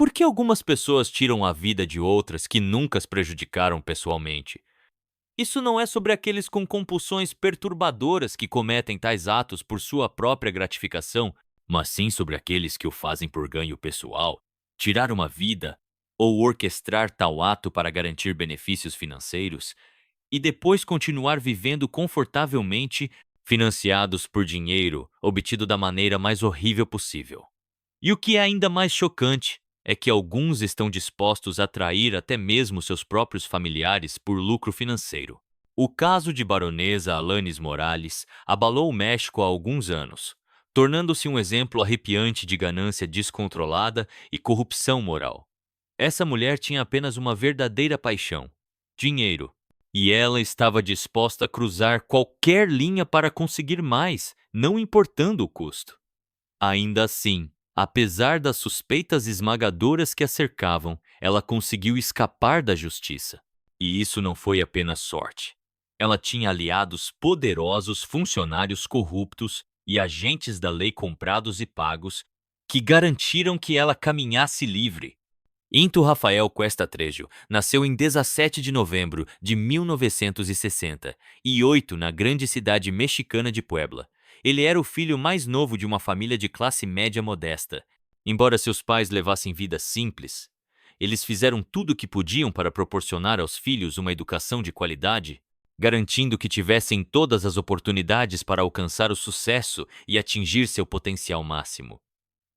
Por que algumas pessoas tiram a vida de outras que nunca as prejudicaram pessoalmente? Isso não é sobre aqueles com compulsões perturbadoras que cometem tais atos por sua própria gratificação, mas sim sobre aqueles que o fazem por ganho pessoal, tirar uma vida ou orquestrar tal ato para garantir benefícios financeiros e depois continuar vivendo confortavelmente, financiados por dinheiro obtido da maneira mais horrível possível. E o que é ainda mais chocante é que alguns estão dispostos a trair até mesmo seus próprios familiares por lucro financeiro. O caso de baronesa Alanis Morales abalou o México há alguns anos, tornando-se um exemplo arrepiante de ganância descontrolada e corrupção moral. Essa mulher tinha apenas uma verdadeira paixão: dinheiro. E ela estava disposta a cruzar qualquer linha para conseguir mais, não importando o custo. Ainda assim, apesar das suspeitas esmagadoras que a cercavam, ela conseguiu escapar da justiça. E isso não foi apenas sorte. Ela tinha aliados poderosos, funcionários corruptos e agentes da lei comprados e pagos que garantiram que ela caminhasse livre. Into Rafael Cuesta Trejo nasceu em 17 de novembro de 1960 e 8 na grande cidade mexicana de Puebla. Ele era o filho mais novo de uma família de classe média modesta. Embora seus pais levassem vidas simples, eles fizeram tudo o que podiam para proporcionar aos filhos uma educação de qualidade, garantindo que tivessem todas as oportunidades para alcançar o sucesso e atingir seu potencial máximo.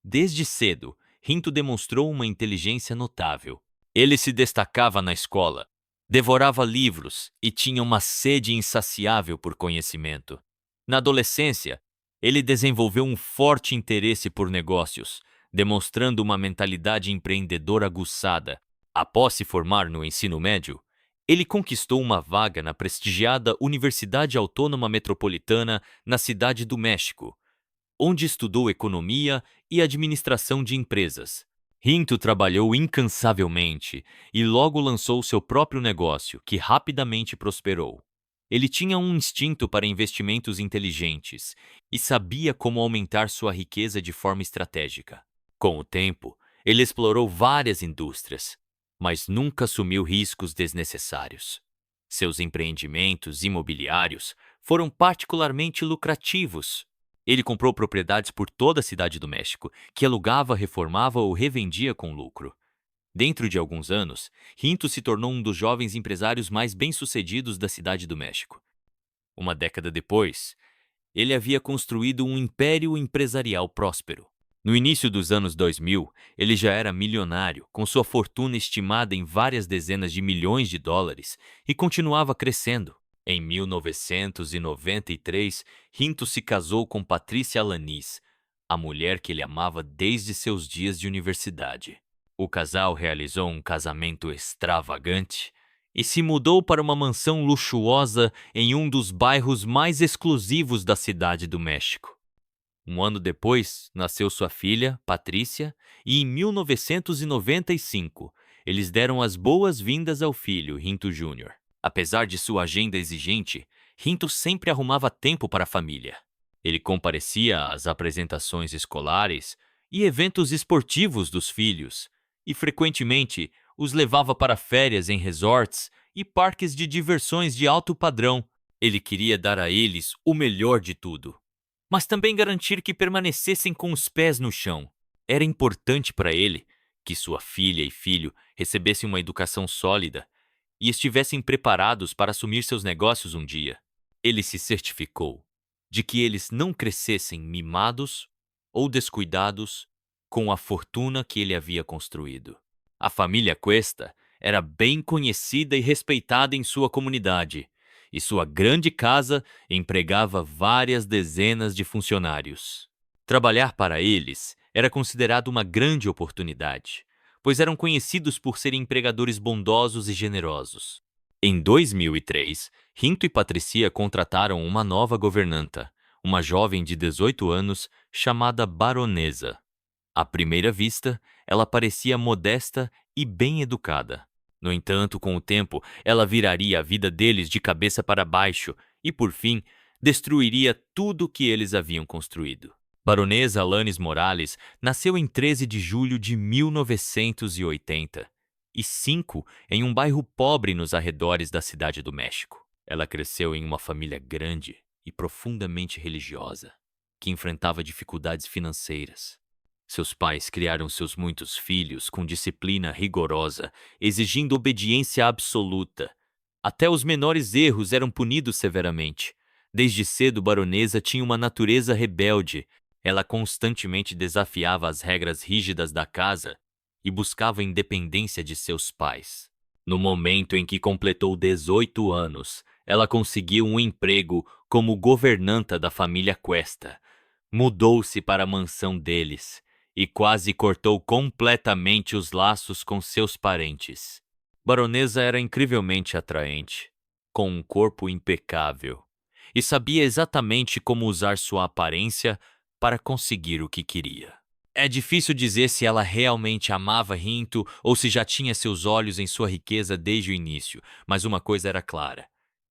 Desde cedo, Rinto demonstrou uma inteligência notável. Ele se destacava na escola, devorava livros e tinha uma sede insaciável por conhecimento. Na adolescência, ele desenvolveu um forte interesse por negócios, demonstrando uma mentalidade empreendedora aguçada. Após se formar no ensino médio, ele conquistou uma vaga na prestigiada Universidade Autônoma Metropolitana na Cidade do México, onde estudou economia e administração de empresas. Rinto trabalhou incansavelmente e logo lançou seu próprio negócio, que rapidamente prosperou. Ele tinha um instinto para investimentos inteligentes e sabia como aumentar sua riqueza de forma estratégica. Com o tempo, ele explorou várias indústrias, mas nunca assumiu riscos desnecessários. Seus empreendimentos imobiliários foram particularmente lucrativos. Ele comprou propriedades por toda a cidade do México, que alugava, reformava ou revendia com lucro. Dentro de alguns anos, Rinto se tornou um dos jovens empresários mais bem-sucedidos da cidade do México. Uma década depois, ele havia construído um império empresarial próspero. No início dos anos 2000, ele já era milionário, com sua fortuna estimada em várias dezenas de milhões de dólares, e continuava crescendo. Em 1993, Rinto se casou com Patrícia Alanis, a mulher que ele amava desde seus dias de universidade. O casal realizou um casamento extravagante e se mudou para uma mansão luxuosa em um dos bairros mais exclusivos da cidade do México. Um ano depois, nasceu sua filha, Patrícia, e em 1995, eles deram as boas-vindas ao filho, Rinto Júnior. Apesar de sua agenda exigente, Rinto sempre arrumava tempo para a família. Ele comparecia às apresentações escolares e eventos esportivos dos filhos, e frequentemente os levava para férias em resorts e parques de diversões de alto padrão. Ele queria dar a eles o melhor de tudo, mas também garantir que permanecessem com os pés no chão. Era importante para ele que sua filha e filho recebessem uma educação sólida e estivessem preparados para assumir seus negócios um dia. Ele se certificou de que eles não crescessem mimados ou descuidados com a fortuna que ele havia construído. A família Cuesta era bem conhecida e respeitada em sua comunidade, e sua grande casa empregava várias dezenas de funcionários. Trabalhar para eles era considerado uma grande oportunidade, pois eram conhecidos por serem empregadores bondosos e generosos. Em 2003, Rinto e Patricia contrataram uma nova governanta, uma jovem de 18 anos chamada Baronesa. À primeira vista, ela parecia modesta e bem educada. No entanto, com o tempo, ela viraria a vida deles de cabeça para baixo e, por fim, destruiria tudo que eles haviam construído. Baronesa Alanis Morales nasceu em 13 de julho de 1980 e 5 em um bairro pobre nos arredores da Cidade do México. Ela cresceu em uma família grande e profundamente religiosa, que enfrentava dificuldades financeiras. Seus pais criaram seus muitos filhos com disciplina rigorosa, exigindo obediência absoluta. Até os menores erros eram punidos severamente. Desde cedo, Baronesa tinha uma natureza rebelde. Ela constantemente desafiava as regras rígidas da casa e buscava a independência de seus pais. No momento em que completou 18 anos, ela conseguiu um emprego como governanta da família Cuesta. Mudou-se para a mansão deles e quase cortou completamente os laços com seus parentes. Baronesa era incrivelmente atraente, com um corpo impecável, e sabia exatamente como usar sua aparência para conseguir o que queria. É difícil dizer se ela realmente amava Rinto ou se já tinha seus olhos em sua riqueza desde o início, mas uma coisa era clara: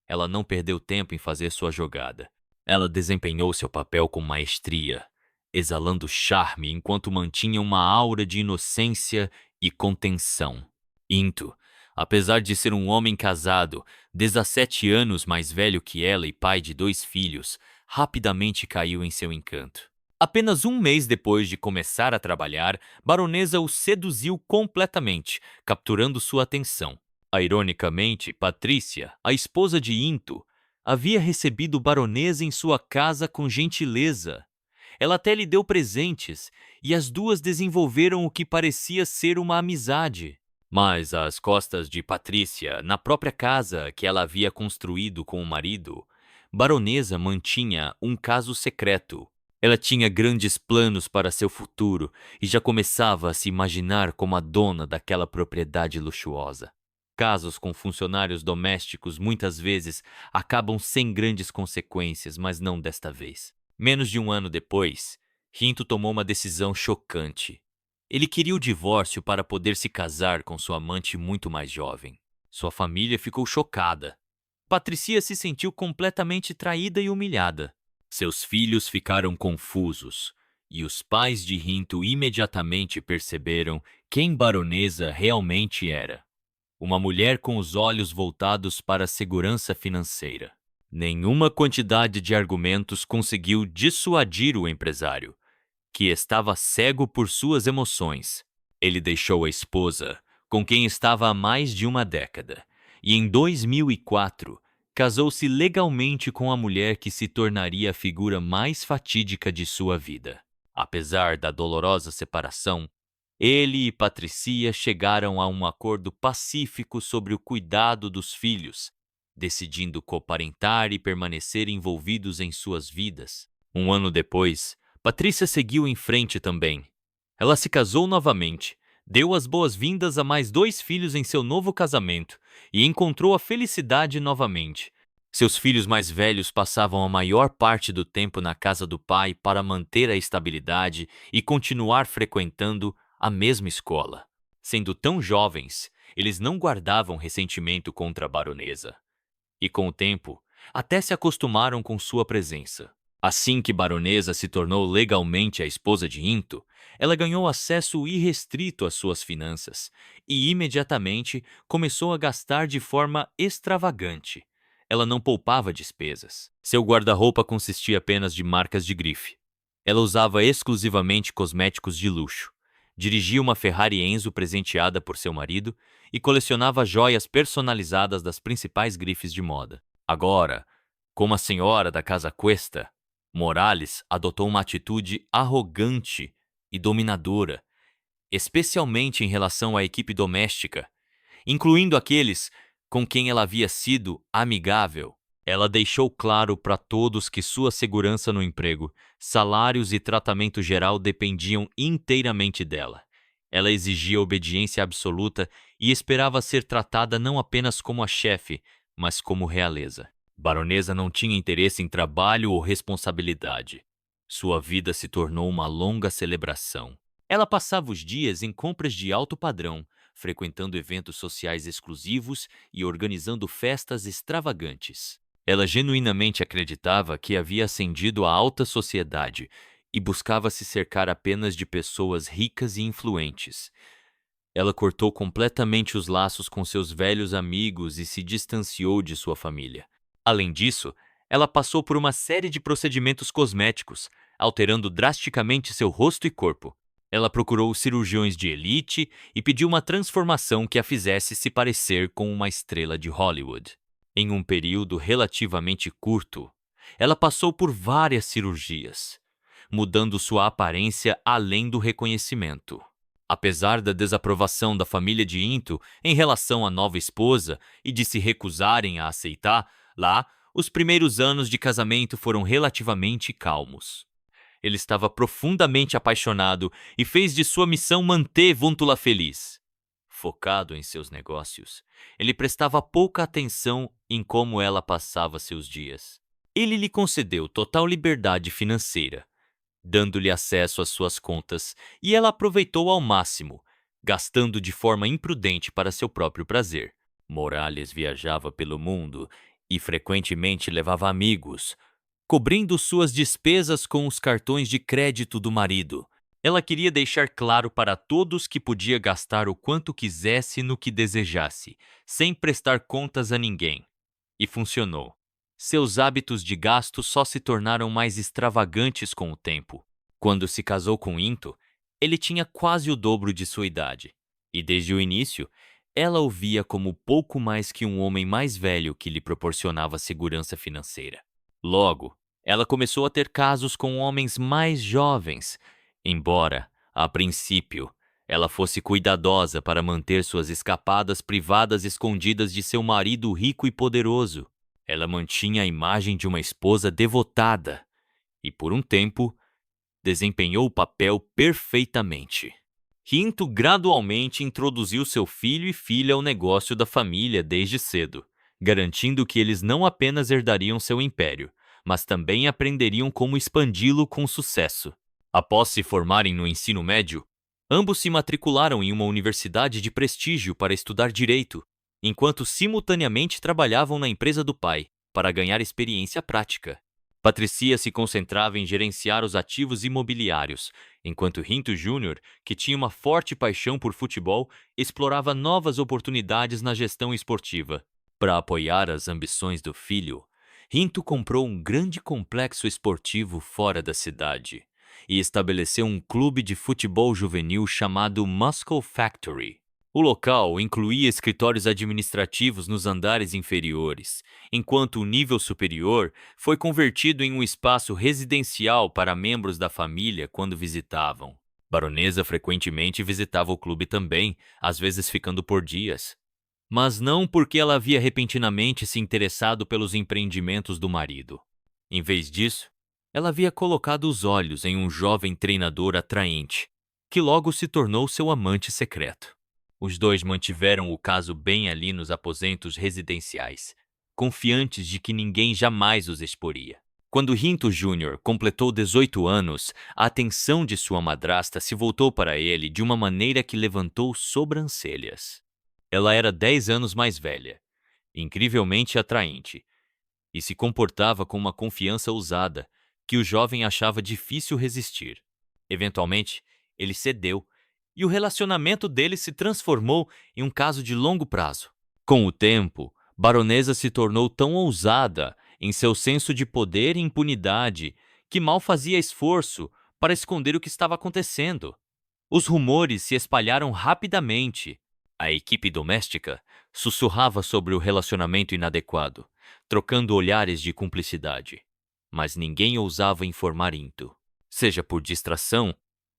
ela não perdeu tempo em fazer sua jogada. Ela desempenhou seu papel com maestria, exalando charme enquanto mantinha uma aura de inocência e contenção. Into, apesar de ser um homem casado, 17 anos mais velho que ela e pai de 2 filhos, rapidamente caiu em seu encanto. Apenas um mês depois de começar a trabalhar, Baronesa o seduziu completamente, capturando sua atenção. Ironicamente, Patrícia, a esposa de Into, havia recebido Baronesa em sua casa com gentileza. Ela até lhe deu presentes, e as duas desenvolveram o que parecia ser uma amizade. Mas às costas de Patrícia, na própria casa que ela havia construído com o marido, Baronesa mantinha um caso secreto. Ela tinha grandes planos para seu futuro e já começava a se imaginar como a dona daquela propriedade luxuosa. Casos com funcionários domésticos muitas vezes acabam sem grandes consequências, mas não desta vez. Menos de um ano depois, Rinto tomou uma decisão chocante. Ele queria o divórcio para poder se casar com sua amante muito mais jovem. Sua família ficou chocada. Patricia se sentiu completamente traída e humilhada. Seus filhos ficaram confusos, e os pais de Rinto imediatamente perceberam quem Baronesa realmente era. Uma mulher com os olhos voltados para a segurança financeira. Nenhuma quantidade de argumentos conseguiu dissuadir o empresário, que estava cego por suas emoções. Ele deixou a esposa, com quem estava há mais de uma década, e em 2004 casou-se legalmente com a mulher que se tornaria a figura mais fatídica de sua vida. Apesar da dolorosa separação, ele e Patricia chegaram a um acordo pacífico sobre o cuidado dos filhos, decidindo coparentar e permanecer envolvidos em suas vidas. Um ano depois, Patrícia seguiu em frente também. Ela se casou novamente, deu as boas-vindas a mais 2 filhos em seu novo casamento e encontrou a felicidade novamente. Seus filhos mais velhos passavam a maior parte do tempo na casa do pai para manter a estabilidade e continuar frequentando a mesma escola. Sendo tão jovens, eles não guardavam ressentimento contra a baronesa. E com o tempo, até se acostumaram com sua presença. Assim que Baronesa se tornou legalmente a esposa de Into, ela ganhou acesso irrestrito às suas finanças e imediatamente começou a gastar de forma extravagante. Ela não poupava despesas. Seu guarda-roupa consistia apenas de marcas de grife. Ela usava exclusivamente cosméticos de luxo, dirigia uma Ferrari Enzo presenteada por seu marido e colecionava joias personalizadas das principais grifes de moda. Agora, como a senhora da Casa Cuesta, Morales adotou uma atitude arrogante e dominadora, especialmente em relação à equipe doméstica, incluindo aqueles com quem ela havia sido amigável. Ela deixou claro para todos que sua segurança no emprego, salários e tratamento geral dependiam inteiramente dela. Ela exigia obediência absoluta e esperava ser tratada não apenas como a chefe, mas como realeza. Baronesa não tinha interesse em trabalho ou responsabilidade. Sua vida se tornou uma longa celebração. Ela passava os dias em compras de alto padrão, frequentando eventos sociais exclusivos e organizando festas extravagantes. Ela genuinamente acreditava que havia ascendido à alta sociedade e buscava se cercar apenas de pessoas ricas e influentes. Ela cortou completamente os laços com seus velhos amigos e se distanciou de sua família. Além disso, ela passou por uma série de procedimentos cosméticos, alterando drasticamente seu rosto e corpo. Ela procurou cirurgiões de elite e pediu uma transformação que a fizesse se parecer com uma estrela de Hollywood. Em um período relativamente curto, ela passou por várias cirurgias, mudando sua aparência além do reconhecimento. Apesar da desaprovação da família de Into em relação à nova esposa e de se recusarem a aceitá-la, os primeiros anos de casamento foram relativamente calmos. Ele estava profundamente apaixonado e fez de sua missão manter Vuntula feliz. Focado em seus negócios, ele prestava pouca atenção em como ela passava seus dias. Ele lhe concedeu total liberdade financeira, dando-lhe acesso às suas contas, e ela aproveitou ao máximo, gastando de forma imprudente para seu próprio prazer. Morales viajava pelo mundo e frequentemente levava amigos, cobrindo suas despesas com os cartões de crédito do marido. Ela queria deixar claro para todos que podia gastar o quanto quisesse no que desejasse, sem prestar contas a ninguém. E funcionou. Seus hábitos de gasto só se tornaram mais extravagantes com o tempo. Quando se casou com Into, ele tinha quase o dobro de sua idade. E desde o início, ela o via como pouco mais que um homem mais velho que lhe proporcionava segurança financeira. Logo, ela começou a ter casos com homens mais jovens, embora, a princípio, ela fosse cuidadosa para manter suas escapadas privadas escondidas de seu marido rico e poderoso. Ela mantinha a imagem de uma esposa devotada e, por um tempo, desempenhou o papel perfeitamente. Quinto gradualmente introduziu seu filho e filha ao negócio da família desde cedo, garantindo que eles não apenas herdariam seu império, mas também aprenderiam como expandi-lo com sucesso. Após se formarem no ensino médio, ambos se matricularam em uma universidade de prestígio para estudar direito, enquanto simultaneamente trabalhavam na empresa do pai, para ganhar experiência prática. Patricia se concentrava em gerenciar os ativos imobiliários, enquanto Rinto Júnior, que tinha uma forte paixão por futebol, explorava novas oportunidades na gestão esportiva. Para apoiar as ambições do filho, Rinto comprou um grande complexo esportivo fora da cidade e estabeleceu um clube de futebol juvenil chamado Muscle Factory. O local incluía escritórios administrativos nos andares inferiores, enquanto o nível superior foi convertido em um espaço residencial para membros da família quando visitavam. Baronesa frequentemente visitava o clube também, às vezes ficando por dias. Mas não porque ela havia repentinamente se interessado pelos empreendimentos do marido. Em vez disso, ela havia colocado os olhos em um jovem treinador atraente, que logo se tornou seu amante secreto. Os dois mantiveram o caso bem ali nos aposentos residenciais, confiantes de que ninguém jamais os exporia. Quando Rinto Júnior completou 18 anos, a atenção de sua madrasta se voltou para ele de uma maneira que levantou sobrancelhas. Ela era 10 anos mais velha, incrivelmente atraente, e se comportava com uma confiança ousada que o jovem achava difícil resistir. Eventualmente, ele cedeu, e o relacionamento deles se transformou em um caso de longo prazo. Com o tempo, Baronesa se tornou tão ousada em seu senso de poder e impunidade que mal fazia esforço para esconder o que estava acontecendo. Os rumores se espalharam rapidamente. A equipe doméstica sussurrava sobre o relacionamento inadequado, trocando olhares de cumplicidade. Mas ninguém ousava informar Into, seja por distração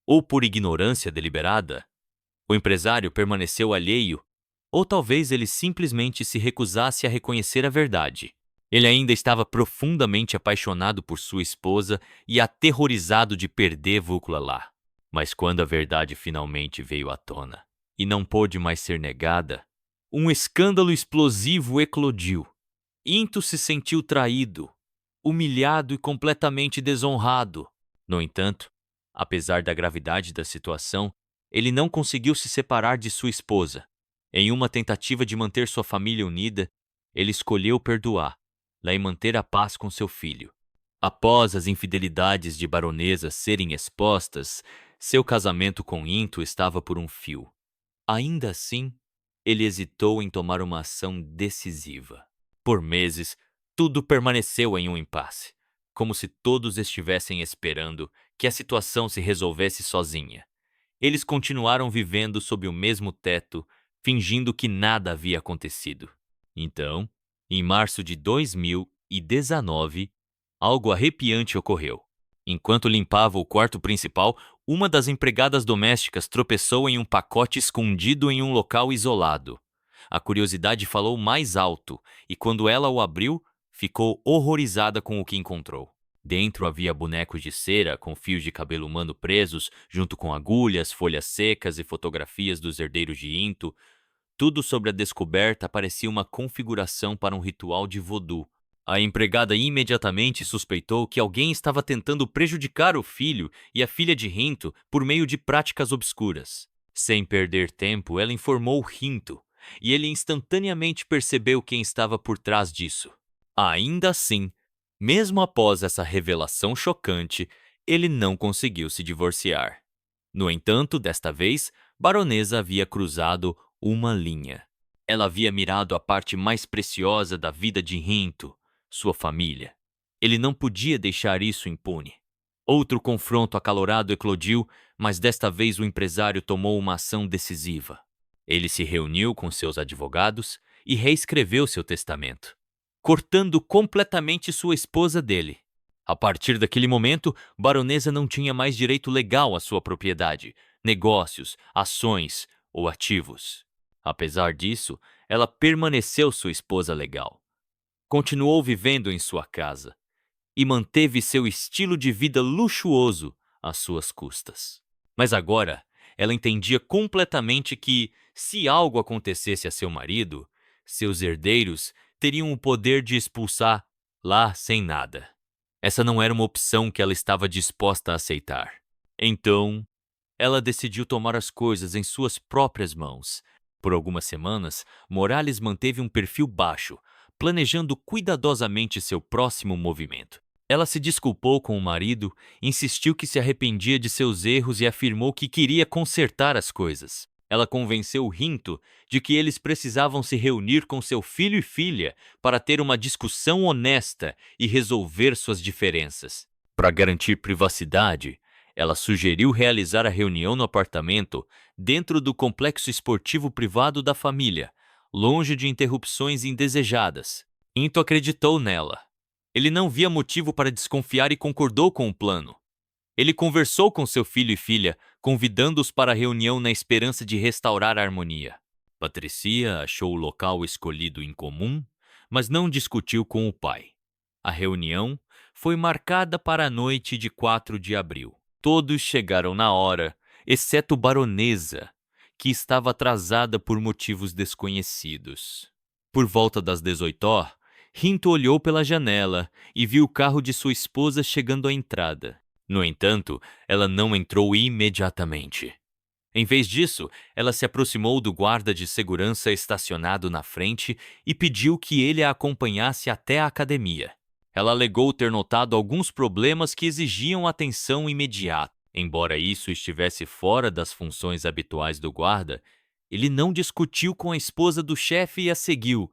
ou por ignorância deliberada. O empresário permaneceu alheio, ou talvez ele simplesmente se recusasse a reconhecer a verdade. Ele ainda estava profundamente apaixonado por sua esposa e aterrorizado de perder Vuntula lá. Mas quando a verdade finalmente veio à tona, e não pôde mais ser negada, um escândalo explosivo eclodiu. Into se sentiu traído, humilhado e completamente desonrado. No entanto, apesar da gravidade da situação, ele não conseguiu se separar de sua esposa. Em uma tentativa de manter sua família unida, ele escolheu perdoá-la e manter a paz com seu filho. Após as infidelidades de Baronesa serem expostas, seu casamento com Into estava por um fio. Ainda assim, ele hesitou em tomar uma ação decisiva. Por meses, tudo permaneceu em um impasse, como se todos estivessem esperando que a situação se resolvesse sozinha. Eles continuaram vivendo sob o mesmo teto, fingindo que nada havia acontecido. Então, em março de 2019, algo arrepiante ocorreu. Enquanto limpava o quarto principal, uma das empregadas domésticas tropeçou em um pacote escondido em um local isolado. A curiosidade falou mais alto, e quando ela o abriu, ficou horrorizada com o que encontrou. Dentro havia bonecos de cera com fios de cabelo humano presos, junto com agulhas, folhas secas e fotografias dos herdeiros de Into. Tudo sobre a descoberta parecia uma configuração para um ritual de voodoo. A empregada imediatamente suspeitou que alguém estava tentando prejudicar o filho e a filha de Rinto por meio de práticas obscuras. Sem perder tempo, ela informou Rinto, e ele instantaneamente percebeu quem estava por trás disso. Ainda assim, mesmo após essa revelação chocante, ele não conseguiu se divorciar. No entanto, desta vez, Baronesa havia cruzado uma linha. Ela havia mirado a parte mais preciosa da vida de Rinto, sua família. Ele não podia deixar isso impune. Outro confronto acalorado eclodiu, mas desta vez o empresário tomou uma ação decisiva. Ele se reuniu com seus advogados e reescreveu seu testamento, cortando completamente sua esposa dele. A partir daquele momento, Baronesa não tinha mais direito legal à sua propriedade, negócios, ações ou ativos. Apesar disso, ela permaneceu sua esposa legal. Continuou vivendo em sua casa e manteve seu estilo de vida luxuoso às suas custas. Mas agora, ela entendia completamente que, se algo acontecesse a seu marido, seus herdeiros teriam o poder de expulsar lá sem nada. Essa não era uma opção que ela estava disposta a aceitar. Então, ela decidiu tomar as coisas em suas próprias mãos. Por algumas semanas, Morales manteve um perfil baixo, planejando cuidadosamente seu próximo movimento. Ela se desculpou com o marido, insistiu que se arrependia de seus erros e afirmou que queria consertar as coisas. Ela convenceu Rinto de que eles precisavam se reunir com seu filho e filha para ter uma discussão honesta e resolver suas diferenças. Para garantir privacidade, ela sugeriu realizar a reunião no apartamento dentro do complexo esportivo privado da família, longe de interrupções indesejadas. Into acreditou nela. Ele não via motivo para desconfiar e concordou com o plano. Ele conversou com seu filho e filha, convidando-os para a reunião na esperança de restaurar a harmonia. Patricia achou o local escolhido incomum, mas não discutiu com o pai. A reunião foi marcada para a noite de 4 de abril. Todos chegaram na hora, exceto Baronesa, que estava atrasada por motivos desconhecidos. Por volta das 18h, Rinto olhou pela janela e viu o carro de sua esposa chegando à entrada. No entanto, ela não entrou imediatamente. Em vez disso, ela se aproximou do guarda de segurança estacionado na frente e pediu que ele a acompanhasse até a academia. Ela alegou ter notado alguns problemas que exigiam atenção imediata. Embora isso estivesse fora das funções habituais do guarda, ele não discutiu com a esposa do chefe e a seguiu,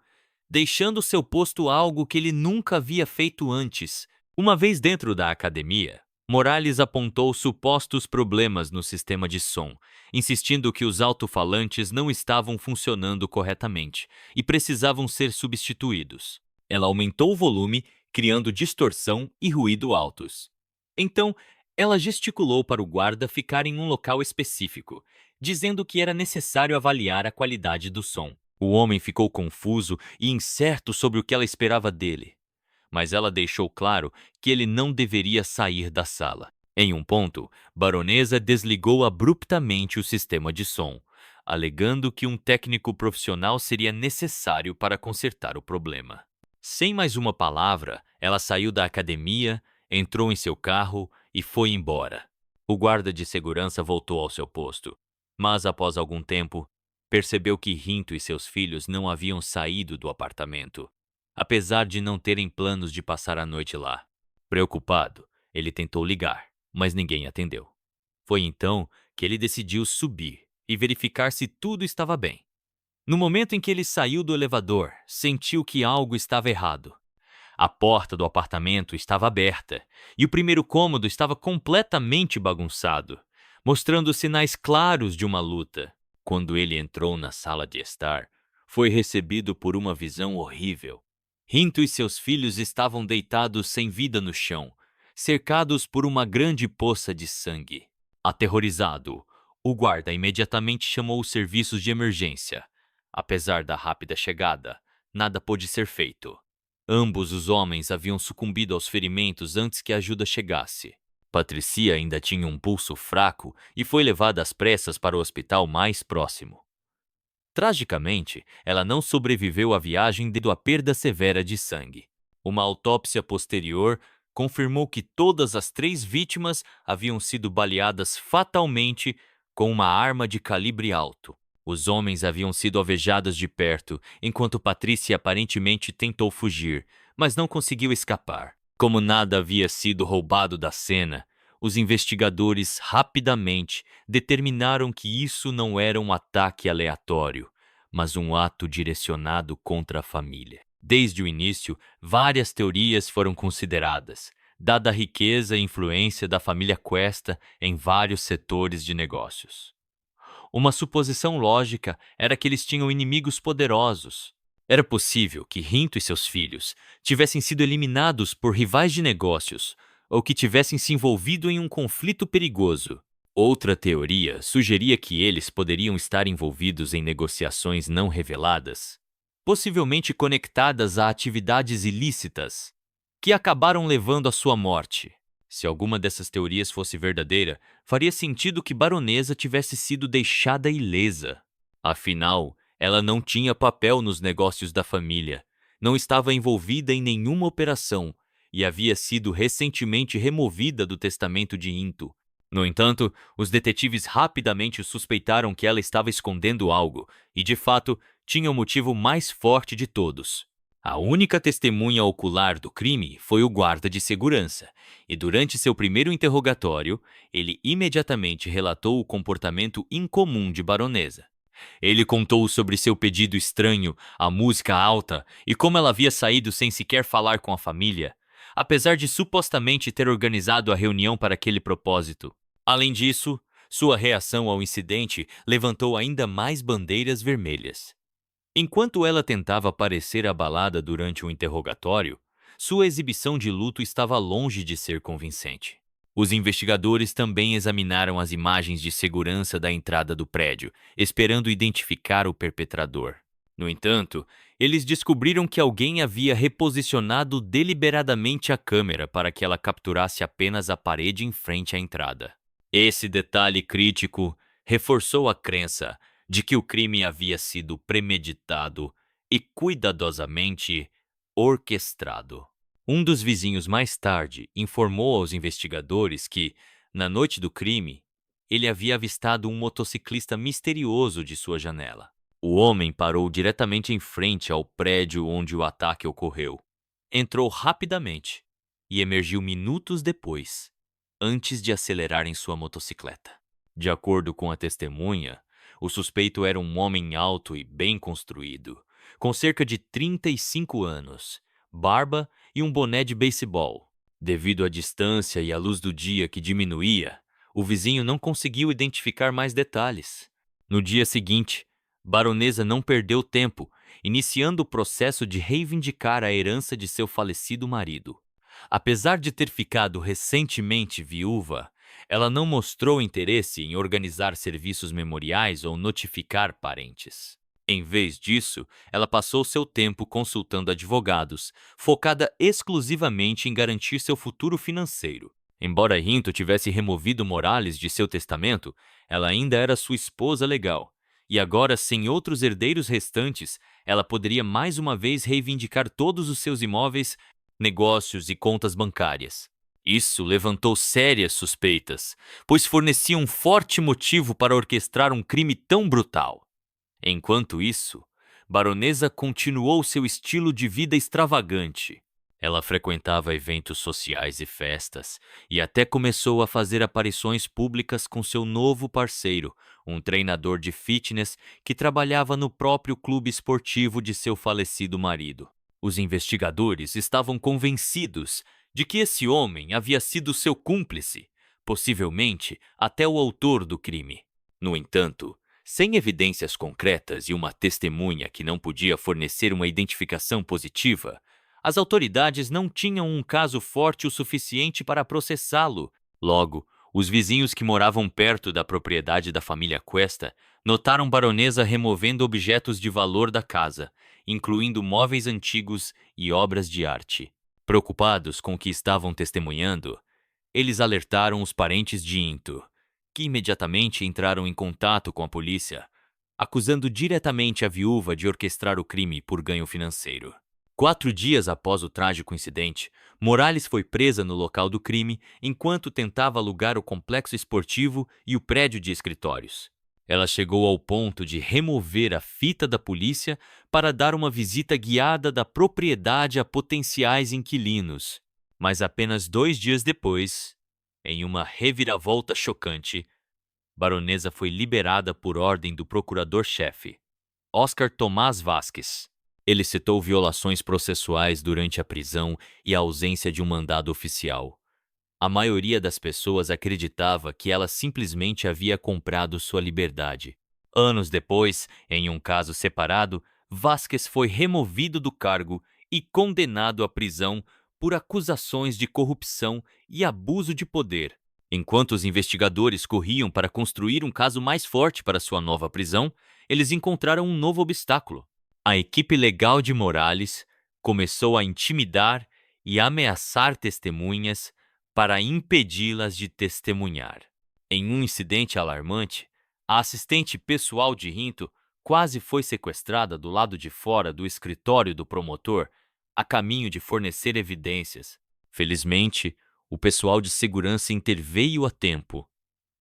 deixando seu posto algo que ele nunca havia feito antes. Uma vez dentro da academia, Morales apontou supostos problemas no sistema de som, insistindo que os alto-falantes não estavam funcionando corretamente e precisavam ser substituídos. Ela aumentou o volume, criando distorção e ruído altos. Então, ela gesticulou para o guarda ficar em um local específico, dizendo que era necessário avaliar a qualidade do som. O homem ficou confuso e incerto sobre o que ela esperava dele, mas ela deixou claro que ele não deveria sair da sala. Em um ponto, Baronesa desligou abruptamente o sistema de som, alegando que um técnico profissional seria necessário para consertar o problema. Sem mais uma palavra, ela saiu da academia, entrou em seu carro e foi embora. O guarda de segurança voltou ao seu posto, mas após algum tempo, percebeu que Rinto e seus filhos não haviam saído do apartamento, apesar de não terem planos de passar a noite lá. Preocupado, ele tentou ligar, mas ninguém atendeu. Foi então que ele decidiu subir e verificar se tudo estava bem. No momento em que ele saiu do elevador, sentiu que algo estava errado. A porta do apartamento estava aberta e o primeiro cômodo estava completamente bagunçado, mostrando sinais claros de uma luta. Quando ele entrou na sala de estar, foi recebido por uma visão horrível. Rinto e seus filhos estavam deitados sem vida no chão, cercados por uma grande poça de sangue. Aterrorizado, o guarda imediatamente chamou os serviços de emergência. Apesar da rápida chegada, nada pôde ser feito. Ambos os homens haviam sucumbido aos ferimentos antes que a ajuda chegasse. Patricia ainda tinha um pulso fraco e foi levada às pressas para o hospital mais próximo. Tragicamente, ela não sobreviveu à viagem devido à perda severa de sangue. Uma autópsia posterior confirmou que todas as 3 vítimas haviam sido baleadas fatalmente com uma arma de calibre alto. Os homens haviam sido alvejados de perto, enquanto Patrícia aparentemente tentou fugir, mas não conseguiu escapar. Como nada havia sido roubado da cena, os investigadores rapidamente determinaram que isso não era um ataque aleatório, mas um ato direcionado contra a família. Desde o início, várias teorias foram consideradas, dada a riqueza e influência da família Cuesta em vários setores de negócios. Uma suposição lógica era que eles tinham inimigos poderosos. Era possível que Rinto e seus filhos tivessem sido eliminados por rivais de negócios ou que tivessem se envolvido em um conflito perigoso. Outra teoria sugeria que eles poderiam estar envolvidos em negociações não reveladas, possivelmente conectadas a atividades ilícitas, que acabaram levando à sua morte. Se alguma dessas teorias fosse verdadeira, faria sentido que Baronesa tivesse sido deixada ilesa. Afinal, ela não tinha papel nos negócios da família, não estava envolvida em nenhuma operação e havia sido recentemente removida do testamento de Into. No entanto, os detetives rapidamente suspeitaram que ela estava escondendo algo e, de fato, tinha o motivo mais forte de todos. A única testemunha ocular do crime foi o guarda de segurança, e durante seu primeiro interrogatório, ele imediatamente relatou o comportamento incomum de Baronesa. Ele contou sobre seu pedido estranho, a música alta e como ela havia saído sem sequer falar com a família, apesar de supostamente ter organizado a reunião para aquele propósito. Além disso, sua reação ao incidente levantou ainda mais bandeiras vermelhas. Enquanto ela tentava parecer abalada durante o interrogatório, sua exibição de luto estava longe de ser convincente. Os investigadores também examinaram as imagens de segurança da entrada do prédio, esperando identificar o perpetrador. No entanto, eles descobriram que alguém havia reposicionado deliberadamente a câmera para que ela capturasse apenas a parede em frente à entrada. Esse detalhe crítico reforçou a crença de que o crime havia sido premeditado e cuidadosamente orquestrado. Um dos vizinhos mais tarde informou aos investigadores que, na noite do crime, ele havia avistado um motociclista misterioso de sua janela. O homem parou diretamente em frente ao prédio onde o ataque ocorreu. Entrou rapidamente e emergiu minutos depois, antes de acelerar em sua motocicleta. De acordo com a testemunha, o suspeito era um homem alto e bem construído, com cerca de 35 anos, barba e um boné de beisebol. Devido à distância e à luz do dia que diminuía, o vizinho não conseguiu identificar mais detalhes. No dia seguinte, Baronesa não perdeu tempo, iniciando o processo de reivindicar a herança de seu falecido marido. Apesar de ter ficado recentemente viúva, ela não mostrou interesse em organizar serviços memoriais ou notificar parentes. Em vez disso, ela passou seu tempo consultando advogados, focada exclusivamente em garantir seu futuro financeiro. Embora Rinto tivesse removido Morales de seu testamento, ela ainda era sua esposa legal. E agora, sem outros herdeiros restantes, ela poderia mais uma vez reivindicar todos os seus imóveis, negócios e contas bancárias. Isso levantou sérias suspeitas, pois fornecia um forte motivo para orquestrar um crime tão brutal. Enquanto isso, Baronesa continuou seu estilo de vida extravagante. Ela frequentava eventos sociais e festas, e até começou a fazer aparições públicas com seu novo parceiro, um treinador de fitness que trabalhava no próprio clube esportivo de seu falecido marido. Os investigadores estavam convencidos de que esse homem havia sido seu cúmplice, possivelmente até o autor do crime. No entanto, sem evidências concretas e uma testemunha que não podia fornecer uma identificação positiva, as autoridades não tinham um caso forte o suficiente para processá-lo. Logo, os vizinhos que moravam perto da propriedade da família Cuesta notaram Baronesa removendo objetos de valor da casa, incluindo móveis antigos e obras de arte. Preocupados com o que estavam testemunhando, eles alertaram os parentes de Into, que imediatamente entraram em contato com a polícia, acusando diretamente a viúva de orquestrar o crime por ganho financeiro. 4 dias após o trágico incidente, Morales foi presa no local do crime enquanto tentava alugar o complexo esportivo e o prédio de escritórios. Ela chegou ao ponto de remover a fita da polícia para dar uma visita guiada da propriedade a potenciais inquilinos. Mas apenas 2 dias depois, em uma reviravolta chocante, Baronesa foi liberada por ordem do procurador-chefe, Oscar Tomás Vasquez. Ele citou violações processuais durante a prisão e a ausência de um mandado oficial. A maioria das pessoas acreditava que ela simplesmente havia comprado sua liberdade. Anos depois, em um caso separado, Vasquez foi removido do cargo e condenado à prisão por acusações de corrupção e abuso de poder. Enquanto os investigadores corriam para construir um caso mais forte para sua nova prisão, eles encontraram um novo obstáculo. A equipe legal de Morales começou a intimidar e ameaçar testemunhas para impedi-las de testemunhar. Em um incidente alarmante, a assistente pessoal de Rinto quase foi sequestrada do lado de fora do escritório do promotor, a caminho de fornecer evidências. Felizmente, o pessoal de segurança interveio a tempo,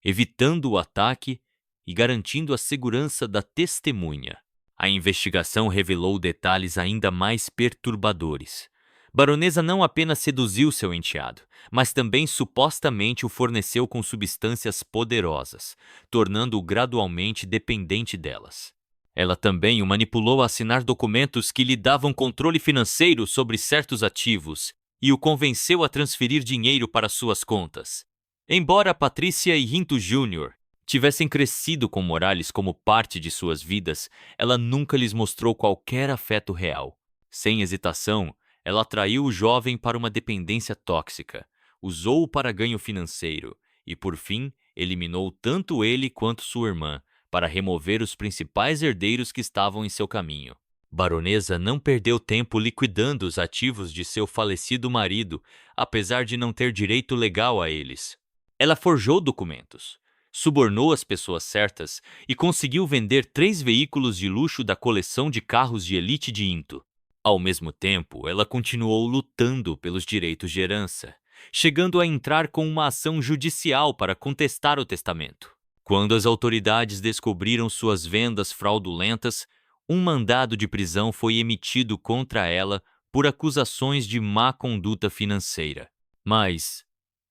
evitando o ataque e garantindo a segurança da testemunha. A investigação revelou detalhes ainda mais perturbadores. Baronesa não apenas seduziu seu enteado, mas também supostamente o forneceu com substâncias poderosas, tornando-o gradualmente dependente delas. Ela também o manipulou a assinar documentos que lhe davam controle financeiro sobre certos ativos e o convenceu a transferir dinheiro para suas contas. Embora Patrícia e Rinto Jr. tivessem crescido com Morales como parte de suas vidas, ela nunca lhes mostrou qualquer afeto real. Sem hesitação, ela atraiu o jovem para uma dependência tóxica, usou-o para ganho financeiro e, por fim, eliminou tanto ele quanto sua irmã para remover os principais herdeiros que estavam em seu caminho. Baronesa não perdeu tempo liquidando os ativos de seu falecido marido, apesar de não ter direito legal a eles. Ela forjou documentos, subornou as pessoas certas e conseguiu vender 3 veículos de luxo da coleção de carros de elite de Into. Ao mesmo tempo, ela continuou lutando pelos direitos de herança, chegando a entrar com uma ação judicial para contestar o testamento. Quando as autoridades descobriram suas vendas fraudulentas, um mandado de prisão foi emitido contra ela por acusações de má conduta financeira. Mas,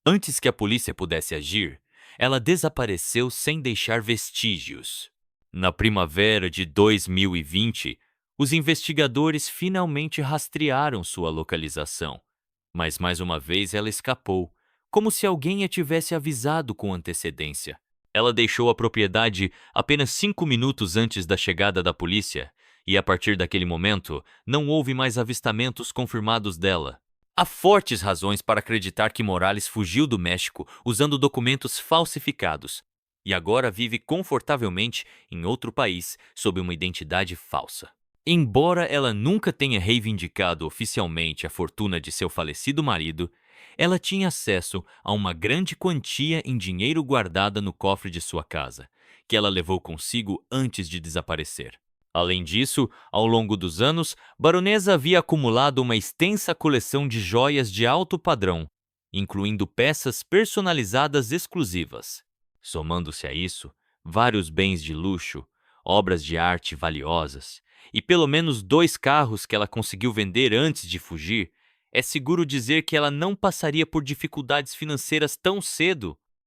antes que a polícia pudesse agir, ela desapareceu sem deixar vestígios. Na primavera de 2020, os investigadores finalmente rastrearam sua localização, mas mais uma vez ela escapou, como se alguém a tivesse avisado com antecedência. Ela deixou a propriedade apenas 5 minutos antes da chegada da polícia e, a partir daquele momento, não houve mais avistamentos confirmados dela. Há fortes razões para acreditar que Morales fugiu do México usando documentos falsificados e agora vive confortavelmente em outro país sob uma identidade falsa. Embora ela nunca tenha reivindicado oficialmente a fortuna de seu falecido marido, ela tinha acesso a uma grande quantia em dinheiro guardada no cofre de sua casa, que ela levou consigo antes de desaparecer. Além disso, ao longo dos anos, Baronesa havia acumulado uma extensa coleção de joias de alto padrão, incluindo peças personalizadas exclusivas. Somando-se a isso, vários bens de luxo, obras de arte valiosas e pelo menos 2 carros que ela conseguiu vender antes de fugir, É seguro dizer que ela não passaria por dificuldades financeiras tão cedo?